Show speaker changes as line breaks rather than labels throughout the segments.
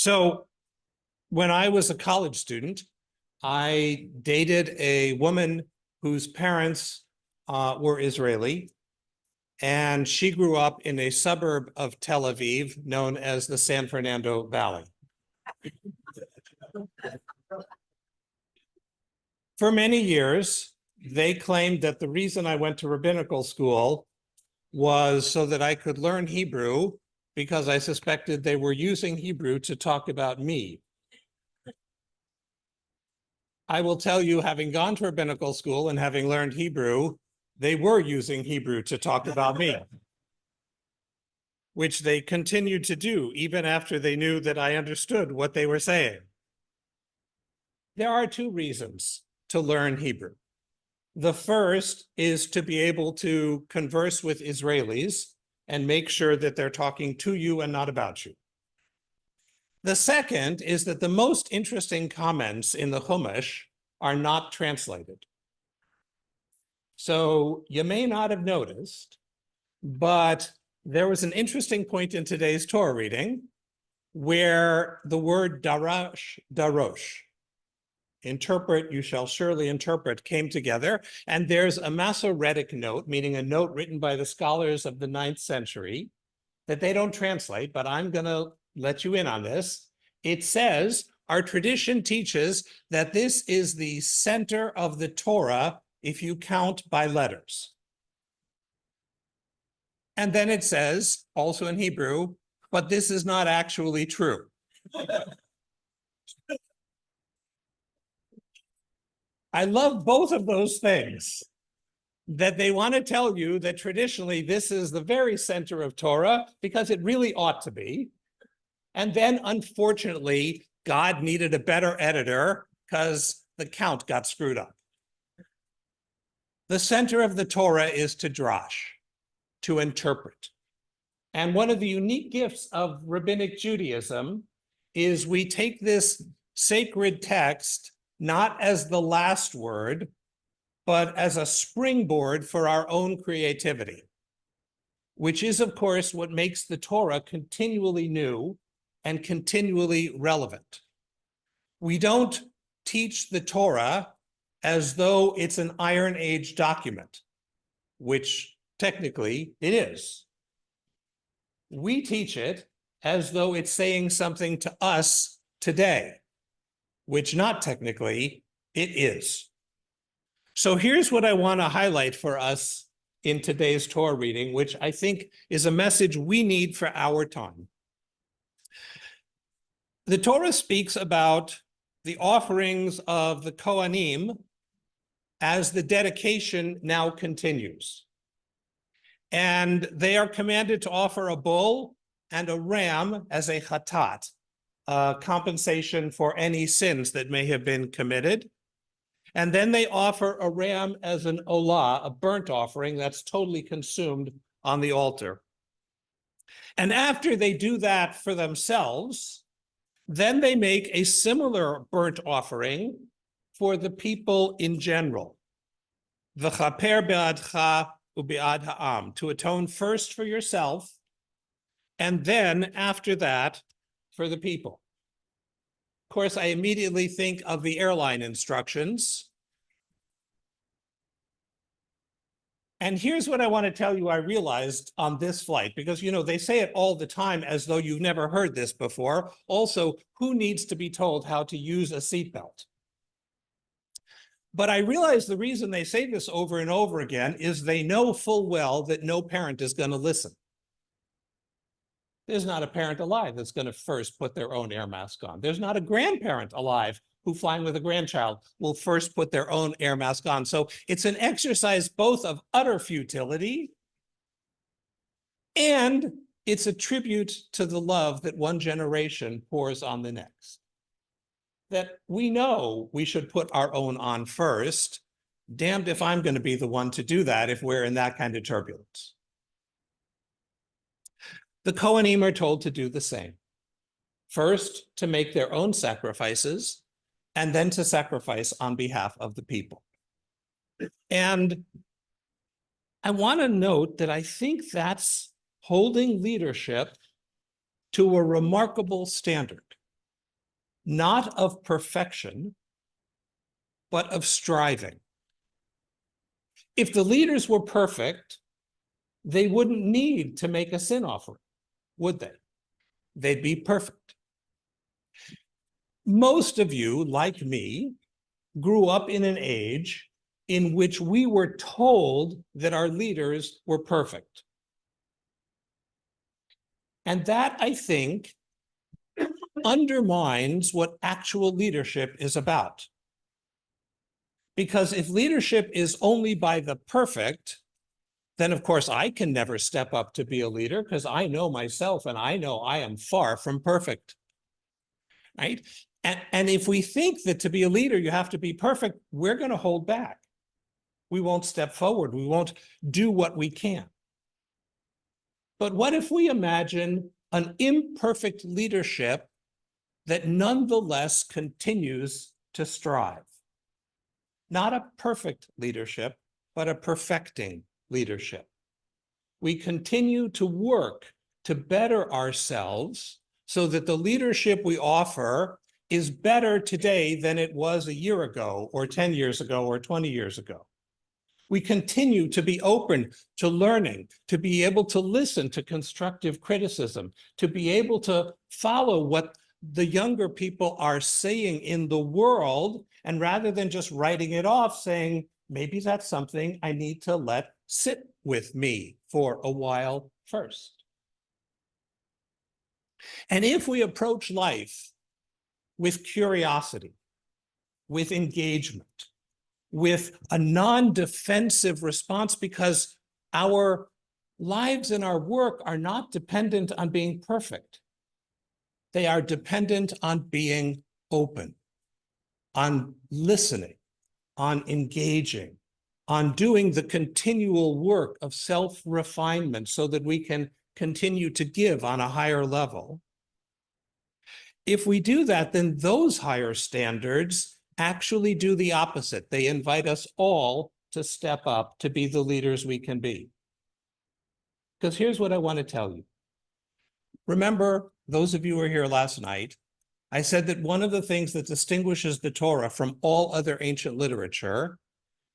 So when I was a college student, I dated a woman whose parents were Israeli, and she grew up in a suburb of Tel Aviv known as the San Fernando Valley. For many years, they claimed that the reason I went to rabbinical school was so that I could learn Hebrew, because I suspected they were using Hebrew to talk about me. I will tell you, having gone to rabbinical school and having learned Hebrew, they were using Hebrew to talk about me, which they continued to do even after they knew that I understood what they were saying. There are two reasons to learn Hebrew. The first is to be able to converse with Israelis and make sure that they're talking to you and not about you. The second is that the most interesting comments in the Chumash are not translated. So you may not have noticed, but there was an interesting point in today's Torah reading where the word darash, darosh, interpret, you shall surely interpret, came together. And there's a Masoretic note, meaning a note written by the scholars of the 9th century that they don't translate, but I'm going to let you in on this. It says, our tradition teaches that this is the center of the Torah if you count by letters. And then it says, also in Hebrew, but this is not actually true. I love both of those things, that they want to tell you that traditionally this is the very center of Torah because it really ought to be. And then, unfortunately, God needed a better editor because the count got screwed up. The center of the Torah is to drash, to interpret. And one of the unique gifts of Rabbinic Judaism is we take this sacred text not as the last word, but as a springboard for our own creativity, which is, of course, what makes the Torah continually new and continually relevant. We don't teach the Torah as though it's an Iron Age document, which technically it is. We teach it as though it's saying something to us today, which not technically it is. So here's what I want to highlight for us in today's Torah reading, which I think is a message we need for our time. The Torah speaks about the offerings of the Kohanim as the dedication now continues. And they are commanded to offer a bull and a ram as a chatat, compensation for any sins that may have been committed. And then they offer a ram as an olah, a burnt offering that's totally consumed on the altar. And after they do that for themselves, then they make a similar burnt offering for the people in general. V'chaper be'adcha u'be'ad ha'am, to atone first for yourself, and then after that for the people. Of course, I immediately think of the airline instructions. And here's what I want to tell you I realized on this flight, because, you know, they say it all the time as though you've never heard this before. Also, who needs to be told how to use a seatbelt? But I realize the reason they say this over and over again is they know full well that no parent is going to listen. There's not a parent alive that's going to first put their own air mask on. There's not a grandparent alive who, flying with a grandchild, will first put their own air mask on. So it's an exercise both of utter futility, and it's a tribute to the love that one generation pours on the next. That we know we should put our own on first. Damned if I'm going to be the one to do that if we're in that kind of turbulence. The Kohanim are told to do the same. First, to make their own sacrifices, and then to sacrifice on behalf of the people. And I want to note that I think that's holding leadership to a remarkable standard. not of perfection, but of striving. If the leaders were perfect, they wouldn't need to make a sin offering, would they? They'd be perfect. Most of you, like me, grew up in an age in which we were told that our leaders were perfect. And that, I think, undermines what actual leadership is about. Because if leadership is only by the perfect, then of course I can never step up to be a leader because I know myself and I know I am far from perfect, right? And if we think that to be a leader, you have to be perfect, we're going to hold back. We won't step forward. We won't do what we can. But what if we imagine an imperfect leadership that nonetheless continues to strive? Not a perfect leadership, but a perfecting leadership. We continue to work to better ourselves so that the leadership we offer is better today than it was a year ago, or 10 years ago, or 20 years ago. We continue to be open to learning, to be able to listen to constructive criticism, to be able to follow what the younger people are saying in the world, and rather than just writing it off, saying, maybe that's something I need to let sit with me for a while first. And if we approach life with curiosity, with engagement, with a non-defensive response, because our lives and our work are not dependent on being perfect. They are dependent on being open, on listening, on engaging, on doing the continual work of self-refinement so that we can continue to give on a higher level. If we do that, then those higher standards actually do the opposite. They invite us all to step up to be the leaders we can be. Because here's what I want to tell you. Remember, those of you who were here last night, I said that one of the things that distinguishes the Torah from all other ancient literature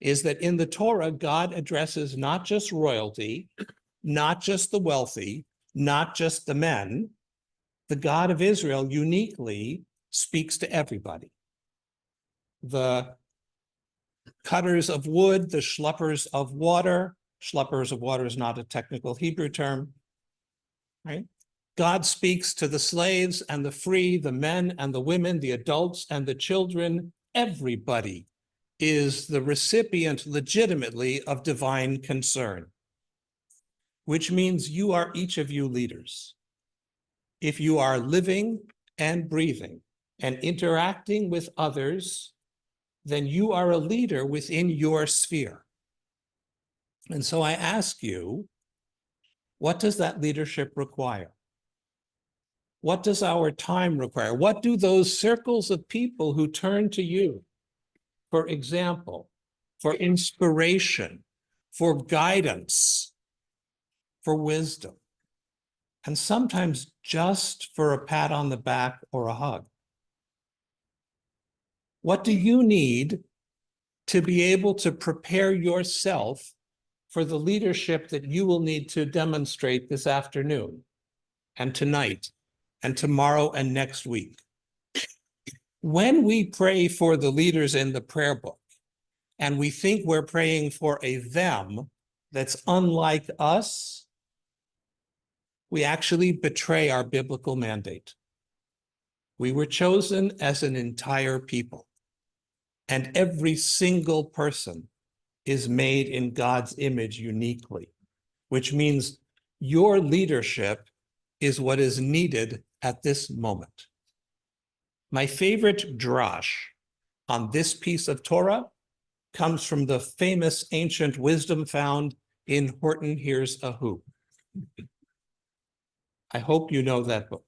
is that in the Torah, God addresses not just royalty, not just the wealthy, not just the men. The God of Israel uniquely speaks to everybody. The cutters of wood, the schleppers of water is not a technical Hebrew term, right? God speaks to the slaves and the free, the men and the women, the adults and the children. Everybody is the recipient legitimately of divine concern, which means you are each of you leaders. If you are living and breathing and interacting with others, then you are a leader within your sphere. And so I ask you, what does that leadership require? What does our time require? What do those circles of people who turn to you, for example, for inspiration, for guidance, for wisdom, and sometimes just for a pat on the back or a hug? What do you need to be able to prepare yourself for the leadership that you will need to demonstrate this afternoon and tonight and tomorrow and next week? When we pray for the leaders in the prayer book and we think we're praying for a them that's unlike us, we actually betray our biblical mandate. We were chosen as an entire people, and every single person is made in God's image uniquely, which means your leadership is what is needed at this moment. My favorite drash on this piece of Torah comes from the famous ancient wisdom found in Horton Hears a Who. I hope you know that book.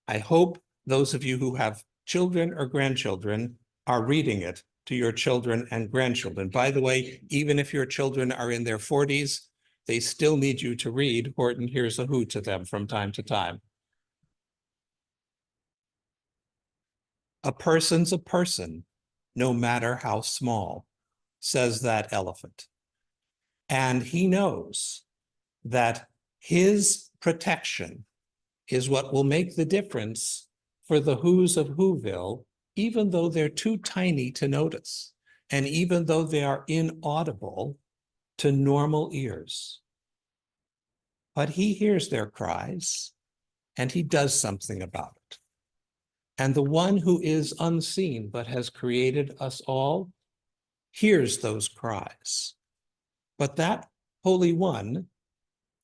I hope those of you who have children or grandchildren are reading it to your children and grandchildren. By the way, even if your children are in their 40s, they still need you to read Horton Hears a Who to them from time to time. A person's a person, no matter how small, says that elephant. And he knows that his protection is what will make the difference for the who's of Whoville, even though they're too tiny to notice, and even though they are inaudible to normal ears. But he hears their cries, and he does something about it. And the one who is unseen but has created us all hears those cries. But that Holy One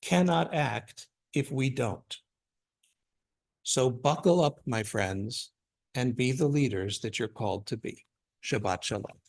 cannot act if we don't. So buckle up, my friends, and be the leaders that you're called to be. Shabbat Shalom.